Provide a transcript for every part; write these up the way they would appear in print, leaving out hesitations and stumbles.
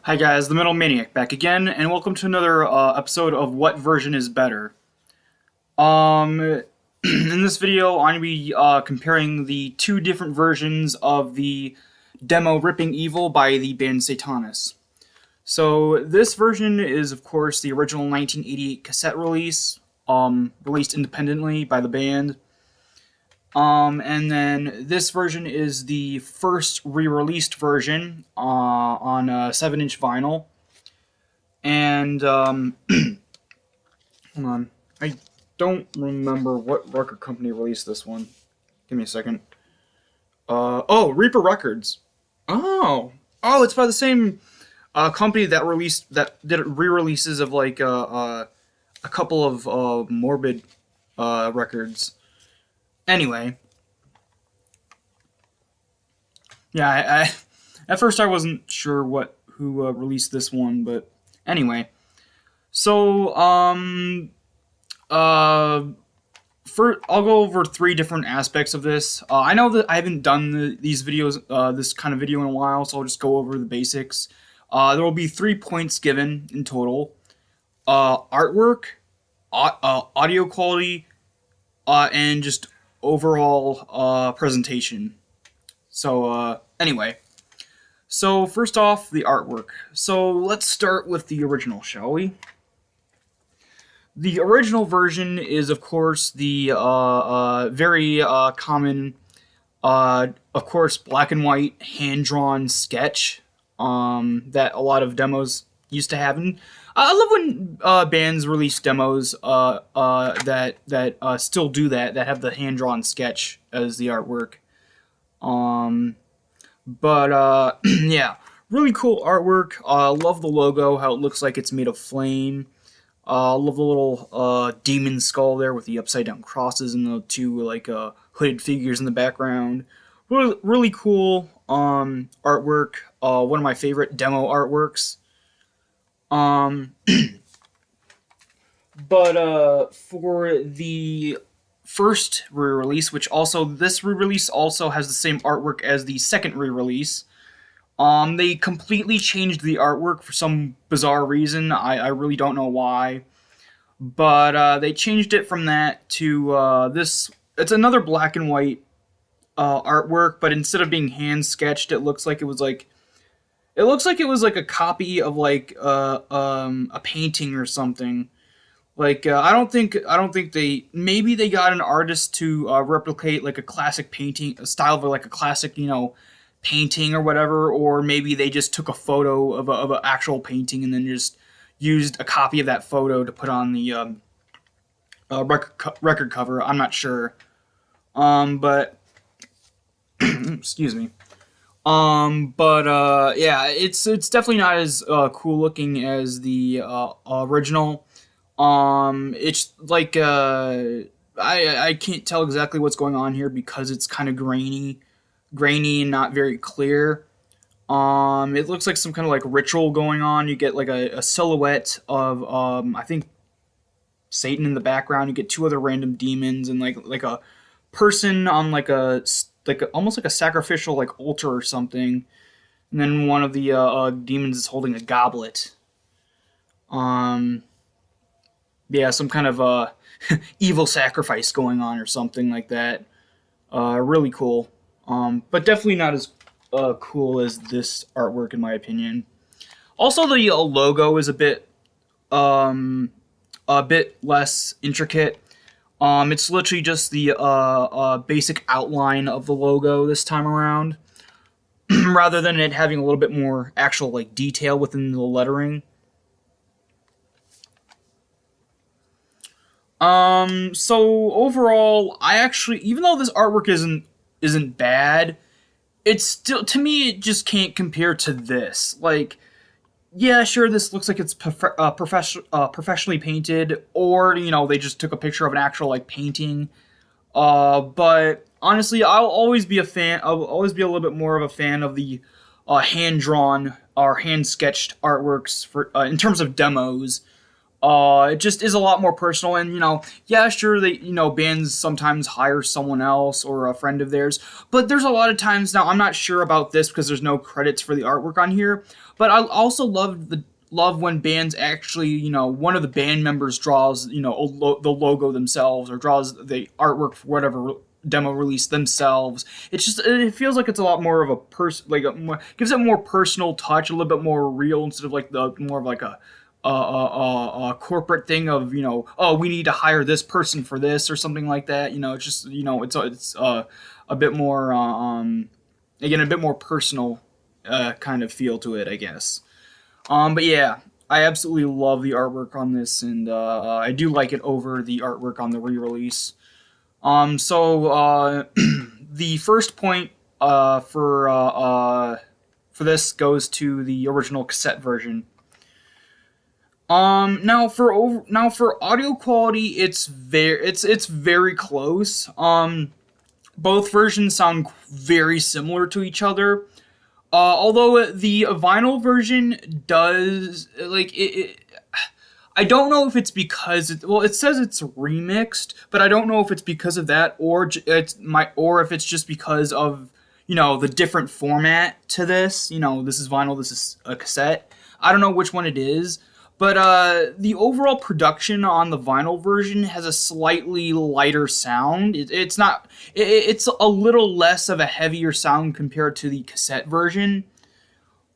Hi guys, the Metal Maniac back again, and welcome to another episode of What Version is Better. In this video, I'm going to be comparing the two different versions of the demo Ripping Evil by the band Sathanas. So this version is, of course, the original 1988 cassette release, released independently by the band. And then this version is the first re-released version on 7-inch vinyl. And hold on, I don't remember what record company released this one. Give me a second. Oh, Reaper Records. Oh, it's by the same company that did re-releases of like a couple of Morbid records. Anyway, yeah, I at first I wasn't sure who released this one, but anyway. So, I'll go over three different aspects of this. I know that I haven't done these videos, this kind of video in a while, so I'll just go over the basics. There will be 3 points given in total. Artwork, audio quality, and just overall presentation. So, anyway. So, first off, the artwork. So, let's start with the original, shall we? The original version is, of course, the very common, of course, black and white hand-drawn sketch that a lot of demos used to have. And I love when bands release demos that still do that have the hand-drawn sketch as the artwork. But yeah, really cool artwork. Love the logo, how it looks like it's made of flame. Love the little demon skull there with the upside down crosses and the two like hooded figures in the background. Really cool artwork. One of my favorite demo artworks. But for the first re-release, which also this re-release also has the same artwork as the second re-release. They completely changed the artwork for some bizarre reason. I really don't know why. But they changed it from that to this. It's another black and white artwork, but instead of being hand sketched, it looks like it was like a copy of like a painting or something. Like I don't think maybe they got an artist to replicate like a classic painting, a style of like a classic painting or whatever, or maybe they just took a photo of an actual painting and then just used a copy of that photo to put on the record cover. I'm not sure, but excuse me. But yeah, it's definitely not as cool looking as the original. It's like I can't tell exactly what's going on here because it's kind of grainy and not very clear. It looks like some kind of like ritual going on. You get like a silhouette of I think Satan in the background. You get two other random demons and like a person on like almost like a sacrificial like altar or something. And then one of the demons is holding a goblet. Yeah, some kind of evil sacrifice going on or something like that. Really cool. But definitely not as cool as this artwork, in my opinion. Also, the logo is a bit less intricate. It's literally just the basic outline of the logo this time around, rather than it having a little bit more actual like detail within the lettering. So overall, I actually, even though this artwork isn't bad, it's still, to me, it just can't compare to this. Like, yeah, sure, this looks like it's professionally painted, or they just took a picture of an actual like painting. But honestly, I'll always be a fan. I'll always be a little bit more of a fan of the hand drawn or hand sketched artworks for in terms of demos. It just is a lot more personal, and yeah, sure, they bands sometimes hire someone else or a friend of theirs, but there's a lot of times now. I'm not sure about this because there's no credits for the artwork on here, but I also love when bands actually, one of the band members draws, the logo themselves or draws the artwork for whatever demo release themselves. It feels like it's a lot more of a gives it more personal touch, a little bit more real instead of like the more of like a corporate thing of oh, we need to hire this person for this or something like that. It's just it's a bit more again, a bit more personal kind of feel to it, I guess. But yeah, I absolutely love the artwork on this, and I do like it over the artwork on the re-release. So the first point for this goes to the original cassette version. Now for audio quality, it's very close. Both versions sound very similar to each other. Although the vinyl version does I don't know if it's because it says it's remixed, but I don't know if it's because of that or if it's just because of the different format to this. This is vinyl, this is a cassette. I don't know which one it is, but the overall production on the vinyl version has a slightly lighter sound. It's not. It's a little less of a heavier sound compared to the cassette version.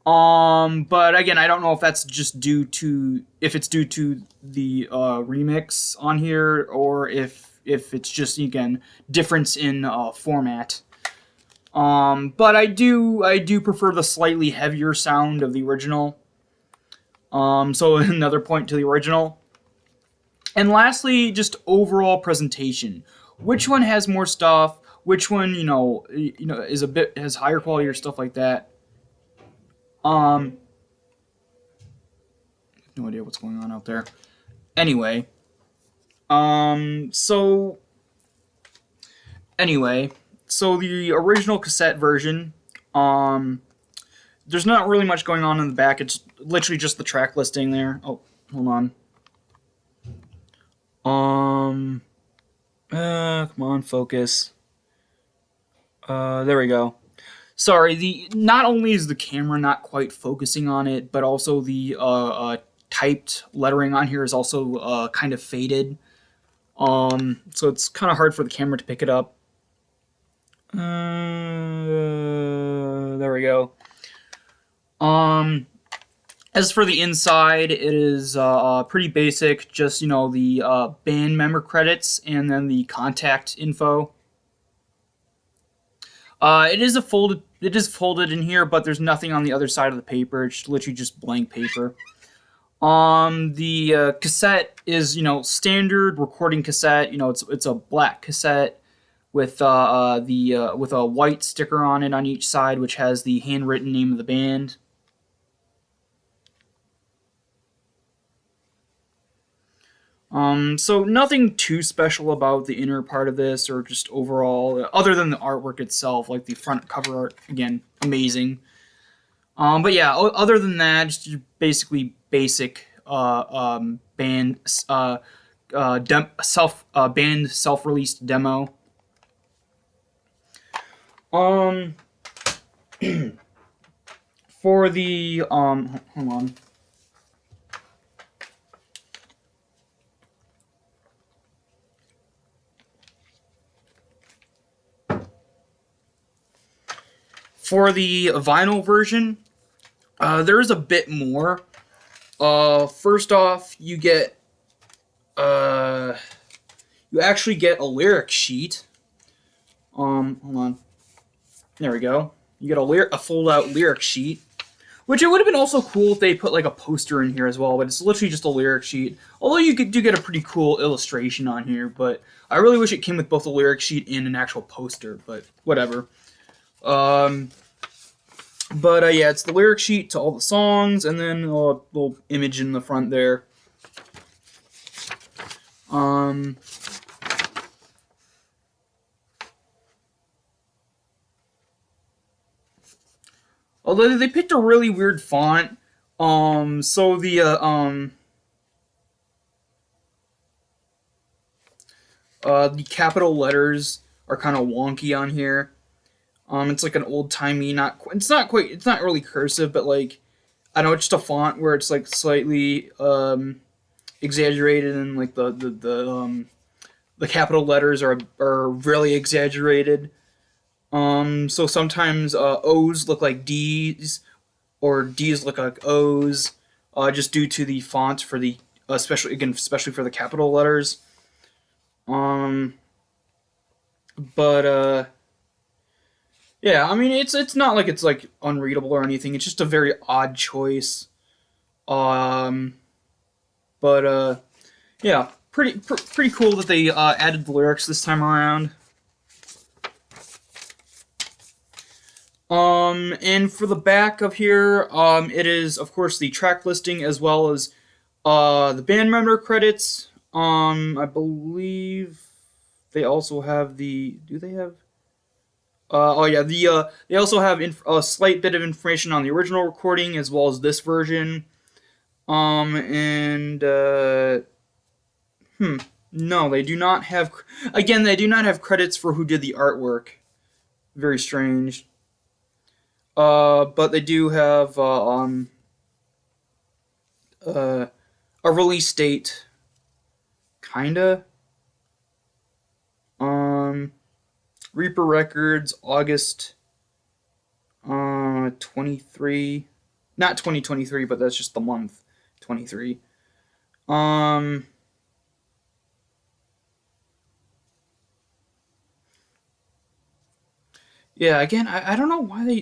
But again, I don't know if that's just due to the remix on here, or if it's just again difference in format. But I do prefer the slightly heavier sound of the original. So another point to the original. And lastly, just overall presentation. Which one has more stuff? Which one, is a bit has higher quality or stuff like that? No idea what's going on out there. Anyway, um, so anyway, so the original cassette version, there's not really much going on in the back. It's literally just the track listing there. Oh, hold on. Come on, focus. There we go. Sorry, the not only is the camera not quite focusing on it, but also the typed lettering on here is also kind of faded. So it's kind of hard for the camera to pick it up. There we go. As for the inside, it is pretty basic. Just the band member credits and then the contact info. It is folded in here, but there's nothing on the other side of the paper. It's literally just blank paper. The cassette is standard recording cassette. It's a black cassette with with a white sticker on it on each side, which has the handwritten name of the band. So nothing too special about the inner part of this, or just overall, other than the artwork itself, like the front cover art, again, amazing. But yeah, other than that, just basically basic band band self-released demo. For the hold on. For the vinyl version, there is a bit more. First off, you actually get a lyric sheet. Hold on. There we go. You get a fold-out lyric sheet, which it would have been also cool if they put like a poster in here as well. But it's literally just a lyric sheet. Although you do get a pretty cool illustration on here, but I really wish it came with both a lyric sheet and an actual poster. But whatever. But yeah, it's the lyric sheet to all the songs, and then a little image in the front there. Although they picked a really weird font. So the The capital letters are kind of wonky on here. It's like an old timey, it's not really cursive, but like I don't know, it's just a font where it's like slightly exaggerated, and like the capital letters are really exaggerated. So sometimes O's look like D's, or D's look like O's, just due to the font for the especially for the capital letters. Um, but yeah, I mean it's not like it's like unreadable or anything. It's just a very odd choice. Um, but yeah, pretty cool that they added the lyrics this time around. And for the back of here, it is of course the track listing as well as the band member credits. I believe they also have the. Do they have? Oh yeah, they also have a slight bit of information on the original recording as well as this version. And no, they do not have. Again, they do not have credits for who did the artwork. Very strange. But they do have a release date, kinda. Reaper Records, August 23, not 2023, but that's just the month 23. Yeah, again, I don't know why they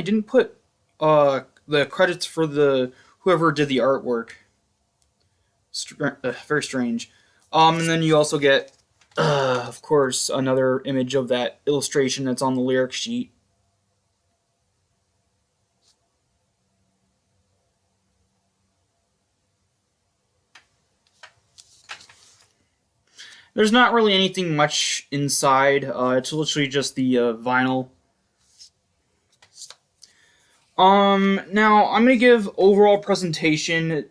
didn't put the credits for the whoever did the artwork. Very strange. And then you also get of course another image of that illustration that's on the lyric sheet. There's not really anything much inside. It's literally just the vinyl. Now I'm gonna give overall presentation.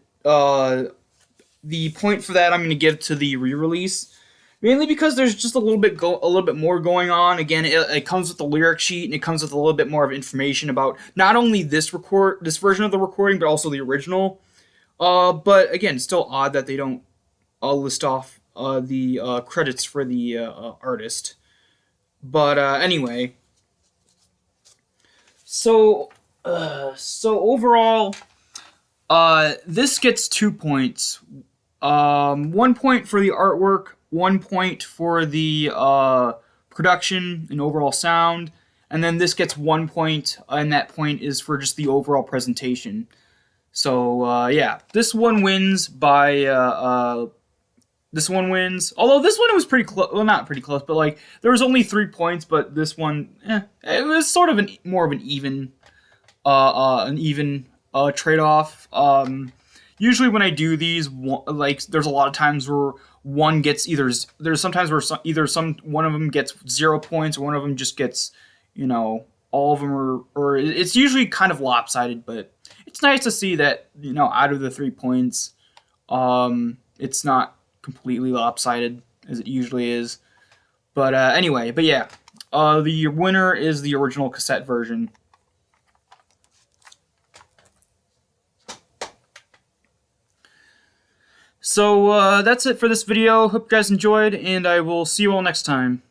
The point for that I'm gonna give to the re-release, mainly because there's just a little bit more going on. Again, it comes with the lyric sheet, and it comes with a little bit more of information about not only this version of the recording, but also the original. But again, it's still odd that they don't list off the credits for the artist. But anyway, so overall, this gets 2 points. 1 point for the artwork, 1 point for the production and overall sound, and then this gets 1 point, and that point is for just the overall presentation. So yeah, this one wins by this one wins. Although this one was pretty close. Well, not pretty close, but like there was only 3 points. But this one, it was sort of more of an even trade-off. Usually when I do these, like there's a lot of times where one gets there's sometimes where one of them gets 0 points, or one of them just gets, all of them or it's usually kind of lopsided. But it's nice to see that out of the 3 points, it's not completely lopsided as it usually is. But anyway, yeah, the winner is the original cassette version. So that's it for this video. Hope you guys enjoyed, and I will see you all next time.